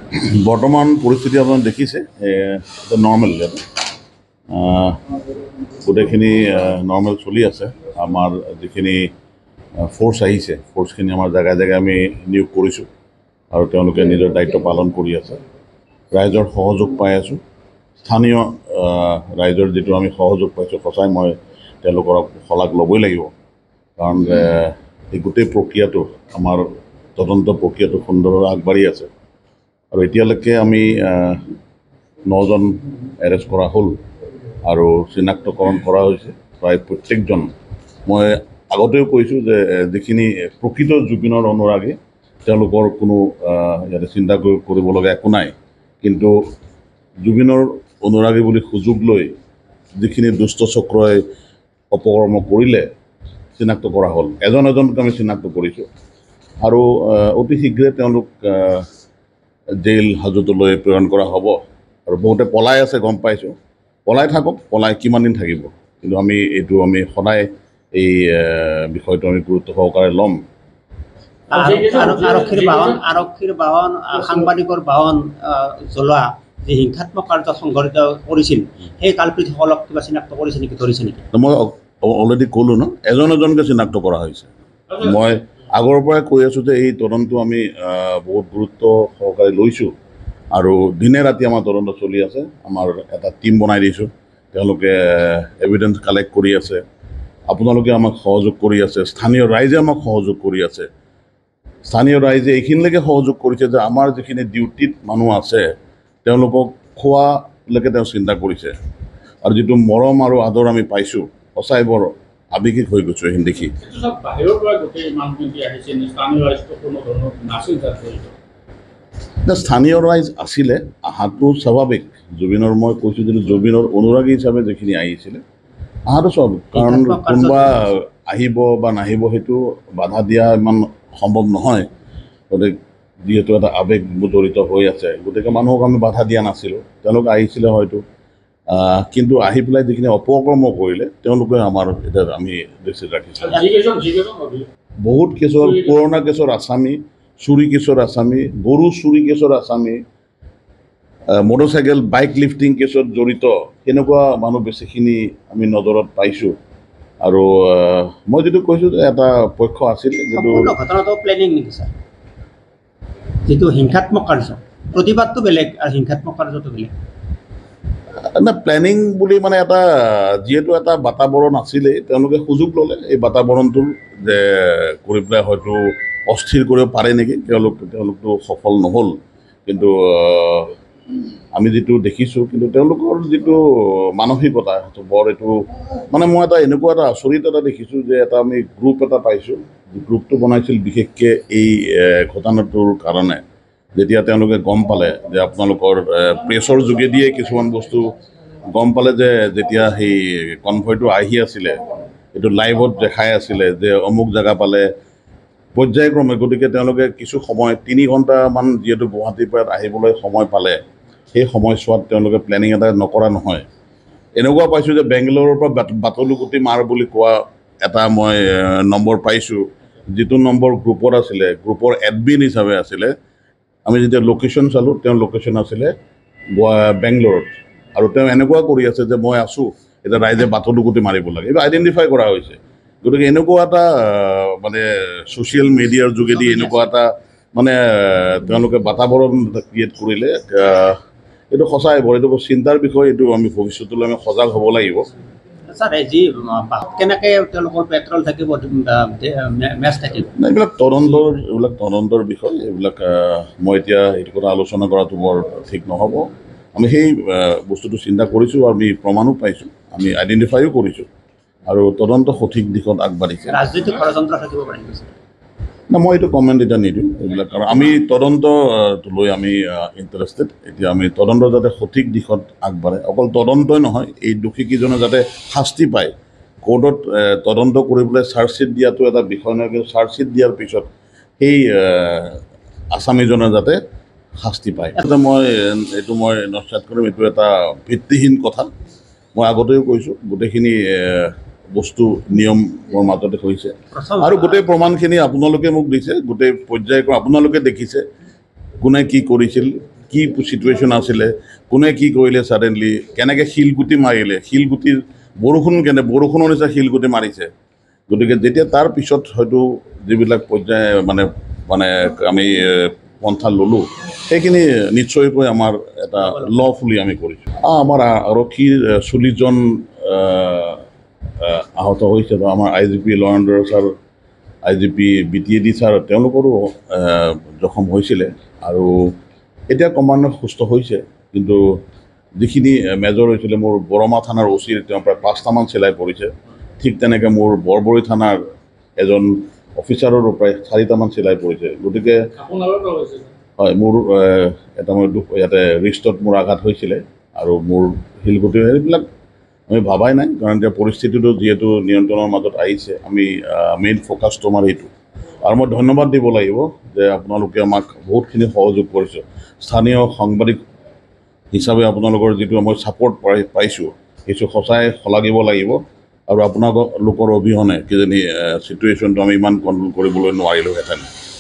বৰ্তমান পৰিস্থিতি আপোনালোকে দেখিছে নৰ্মেল গোটেইখিনি নৰ্মেল চলি আছে। আমাৰ যিখিনি ফ'ৰ্চ আহিছে ফ'ৰ্চখিনি আমাৰ জেগাই জেগাই আমি নিয়োগ কৰিছোঁ আৰু তেওঁলোকে নিজৰ দায়িত্ব পালন কৰি আছে। ৰাইজৰ সহযোগ পাই আছোঁ। স্থানীয় ৰাইজৰ যিটো আমি সহযোগ পাইছোঁ সঁচাই মই তেওঁলোকৰ শলাগ ল'বই লাগিব, কাৰণ এই গোটেই প্ৰক্ৰিয়াটো আমাৰ তদন্ত প্ৰক্ৰিয়াটো সুন্দৰভাৱে আগবাঢ়ি আছে আৰু এতিয়ালৈকে আমি 9জন এৰেষ্ট কৰা হ'ল আৰু চিনাক্তকৰণ কৰা হৈছে প্ৰায় প্ৰত্যেকজন। মই আগতেও কৈছোঁ যে যিখিনি প্ৰকৃত জুবিনৰ অনুৰাগী তেওঁলোকৰ কোনো ইয়াতে চিন্তা কৰিবলগীয়া একো নাই, কিন্তু জুবিনৰ অনুৰাগী বুলি সুযোগ লৈ যিখিনি দুষ্ট চক্ৰই অপকৰ্ম কৰিলে চিনাক্ত কৰা হ'ল। এজন এজনকৈ আমি চিনাক্ত কৰিছোঁ আৰু অতি শীঘ্ৰে তেওঁলোক জেইল হাজতলৈ প্ৰেৰণ কৰা হ'ব। আৰু বহুতে পলাই আছে গম পাইছোঁ, পলাই থাকক, পলাই কিমান দিন থাকিব, কিন্তু আমি সদায় এই বিষয়টো আমি গুৰুত্ব সহকাৰে ল'ম। আৰক্ষীৰ বাহন সাংবাদিকৰ বাহন জ্বলোৱা যি হিংসাত্মক কাৰ্য সংঘটিত কৰিছিল সেই কালপ্ৰিতসকলক কিবা চিনাক্ত কৰিছে নেকি, ধৰিছে নেকি? মই অলৰেডি ক'লোঁ ন, এজন এজনকৈ চিনাক্ত কৰা হৈছে। মই আগৰ পৰাই কৈ আছোঁ যে এই তদন্ত আমি বহুত গুৰুত্ব সহকাৰে লৈছোঁ আৰু দিনে ৰাতি আমাৰ তদন্ত চলি আছে। আমাৰ এটা টীম বনাই দিছোঁ, তেওঁলোকে এভিডেঞ্চ কালেক্ট কৰি আছে, আপোনালোকে আমাক সহযোগ কৰি আছে, স্থানীয় ৰাইজে আমাক সহযোগ কৰি আছে। স্থানীয় ৰাইজে এইখিনিলৈকে সহযোগ কৰিছে যে আমাৰ যিখিনি ডিউটিত মানুহ আছে তেওঁলোকক খোৱালৈকে তেওঁ চিন্তা কৰিছে আৰু যিটো মৰম আৰু আদৰ আমি পাইছোঁ সঁচাই বৰ আৱেগিক হৈ গৈছোঁ এইখিনি দেখি। স্থানীয় ৰাইজ আছিলে, অহাটো স্বাভাৱিক। জুবিনৰ মই কৈছোঁ যে জুবিনৰ অনুৰাগী হিচাপে যিখিনি আহিছিলে অহাটো স্বাভাৱিক, কাৰণ কোনোবা আহিব বা নাহিব সেইটো বাধা দিয়া ইমান সম্ভৱ নহয়। গতিকে যিহেতু এটা আৱেগ জড়িত হৈ আছে, গতিকে মানুহক আমি বাধা দিয়া নাছিলোঁ। তেওঁলোক আহিছিলে হয়তো, কিন্তু আহি পেলাই যিখিনি অপকৰ্ম কৰিলে তেওঁলোকে আমাৰ এতিয়া আমি দৃষ্টিত ৰাখিছোঁ। বহুত কেছৰ, পুৰণা কেছৰ আসামী, চুৰি কেছৰ আসামী, গৰু চুৰি কেছৰ আসামী, মটৰচাইকেল বাইক লিফটিং কেছত জড়িত সেনেকুৱা মানুহ বেছিখিনি আমি নজৰত পাইছোঁ। আৰু মই যিটো কৈছোঁ যে এটা পক্ষ আছিল যিটো ঘটনাটো প্লেনিং নেকি ছাৰ? যিটো হিংসাত্মক কাৰ্য, প্ৰতিবাদটো বেলেগ আৰু হিংসাত্মক কাৰ্যটো বেলেগ। না, প্লেনিং বুলি মানে এটা যিহেতু এটা বাতাবৰণ আছিলেই, তেওঁলোকে সুযোগ ল'লে এই বাতাবৰণটো যে কৰি পেলাই হয়তো অস্থিৰ কৰিব পাৰে নেকি, তেওঁলোকতো সফল নহ'ল। কিন্তু আমি যিটো দেখিছোঁ, কিন্তু তেওঁলোকৰ যিটো মানসিকতা সেইটো বৰ এইটো মানে মই এটা এনেকুৱা এটা আচৰিত এটা দেখিছোঁ যে এটা আমি গ্ৰুপ এটা পাইছোঁ, গ্ৰুপটো বনাইছিল বিশেষকৈ এই ঘটনাটোৰ কাৰণে। যেতিয়া তেওঁলোকে গম পালে যে আপোনালোকৰ প্ৰেছৰ যোগেদিয়ে কিছুমান বস্তু গম পালে যে যেতিয়া সেই কনভয়টো আহি আছিলে এইটো লাইভত দেখাই আছিলে যে অমুক জেগা পালে পৰ্যায়ক্ৰমে, গতিকে তেওঁলোকে কিছু সময় 3 ঘণ্টামান যিহেতু গুৱাহাটীৰ পৰা আহিবলৈ সময় পালে, সেই সময়ছোৱাত তেওঁলোকে প্লেনিং এটা নকৰা নহয়। এনেকুৱা পাইছোঁ যে বেংগলোৰৰ পৰা বাটলুগুটি মাৰ বুলি কোৱা এটা মই নম্বৰ পাইছোঁ, যিটো নম্বৰ গ্ৰুপত আছিলে, গ্ৰুপৰ এডমিন হিচাপে আছিলে। আমি যেতিয়া লোকেশ্যন চালোঁ, তেওঁৰ লোকেশ্যন আছিলে বেংগলোৰত, আৰু তেওঁ এনেকুৱা কৰি আছে যে মই আছোঁ, এতিয়া ৰাইজে বাটলুগুটি মাৰিব লাগে, এইটো আইডেণ্টিফাই কৰা হৈছে। গতিকে এনেকুৱা এটা মানে ছ'চিয়েল মিডিয়াৰ যোগেদি এনেকুৱা এটা মানে তেওঁলোকে বাতাবৰণ ক্ৰিয়েট কৰিলে, এইটো সঁচাই বৰ এইটো চিন্তাৰ বিষয়। এইটো আমি ভৱিষ্যতলৈ আমি সজাগ হ'ব লাগিব। ছাৰ যি কেনেকৈ তেওঁলোকৰ পেট্ৰল থাকিব, মেচ থাকিব, এইবিলাক তদন্তৰ বিষয়। এইবিলাক মই এতিয়া এইটো কথা আলোচনা কৰাটো বৰ ঠিক নহ'ব। আমি সেই বস্তুটো চিন্তা কৰিছোঁ, আমি প্ৰমাণো পাইছোঁ, আমি আইডেণ্টিফাইও কৰিছোঁ আৰু তদন্ত সঠিক দিশত আগবাঢ়িছে। ৰাজনৈতিক ষড়যন্ত্ৰ থাকিব পাৰে না, মই এইটো কমেণ্ট এতিয়া নিদিওঁ এইবিলাক, কাৰণ আমি তদন্ত লৈ আমি ইণ্টাৰেষ্টেড। এতিয়া আমি তদন্ত যাতে সঠিক দিশত আগবাঢ়ে, অকল তদন্তই নহয়, এই দোষীকেইজনে যাতে শাস্তি পায়। কোৰ্টত তদন্ত কৰিবলৈ চাৰ্জশ্বিট দিয়াটো এটা বিষয় নহয়, কিন্তু চাৰ্জশ্বিট দিয়াৰ পিছত সেই আসামীজনে যাতে শাস্তি পায়। মই নস্যাৎ কৰিম, এইটো এটা ভিত্তিহীন কথা। মই আগতেও কৈছোঁ গোটেইখিনি বস্তু নিয়মৰ মাজতে হৈছে আৰু গোটেই প্ৰমাণখিনি আপোনালোকে মোক দিছে, গোটেই পৰ্যায়ক্ৰমে আপোনালোকে দেখিছে কোনে কি কৰিছিল, কি চিটুৱেশ্যন আছিলে, কোনে কি কৰিলে ছাডেনলি, কেনেকৈ শিলগুটি মাৰিলে, শিলগুটিৰ বৰষুণৰ নিচিনা শিলগুটি মাৰিছে। গতিকে যেতিয়া তাৰ পিছত হয়তো যিবিলাক পৰ্যায় মানে আমি পন্থা ল'লোঁ, সেইখিনি নিশ্চয়কৈ আমাৰ এটা লফুলি আমি কৰিছোঁ। আমাৰ আৰক্ষীৰ 40জন আহত হৈছে। আমাৰ IGP ল and order sir, IGP BTAD sir, তেওঁলোকৰো জখম হৈছিলে আৰু এতিয়া ক্ৰমান্বয়ে সুস্থ হৈছে। কিন্তু যিখিনি মেজৰ হৈছিলে, মোৰ বৰমা থানাৰ OCৰ তেওঁ প্ৰায় 5টামান চিলাই পৰিছে। ঠিক তেনেকৈ মোৰ বৰবৰী থানাৰ এজন অফিচাৰৰো প্ৰায় 4টামান চিলাই পৰিছে। গতিকে হয়, মোৰ এটা মই ইয়াতে ৰিষ্টত মোৰ আঘাত হৈছিলে আৰু মোৰ শিলগুটি সেইবিলাক আমি ভাবাই নাই, কাৰণ এতিয়া পৰিস্থিতিটো যিহেতু নিয়ন্ত্ৰণৰ মাজত আহিছে, আমি মেইন ফ'কাছটো আমাৰ এইটো। আৰু মই ধন্যবাদ দিব লাগিব যে আপোনালোকে আমাক বহুতখিনি সহযোগ কৰিছে। স্থানীয় সাংবাদিক হিচাপে আপোনালোকৰ যিটো মই ছাপৰ্ট পাইছোঁ, সেইটো সঁচাই শলাগিব লাগিব। আৰু আপোনালোকৰ অবিহনে কিজানি চিটুৱেশ্যনটো আমি ইমান কণ্ট্ৰল কৰিবলৈ নোৱাৰিলোহেঁতেন।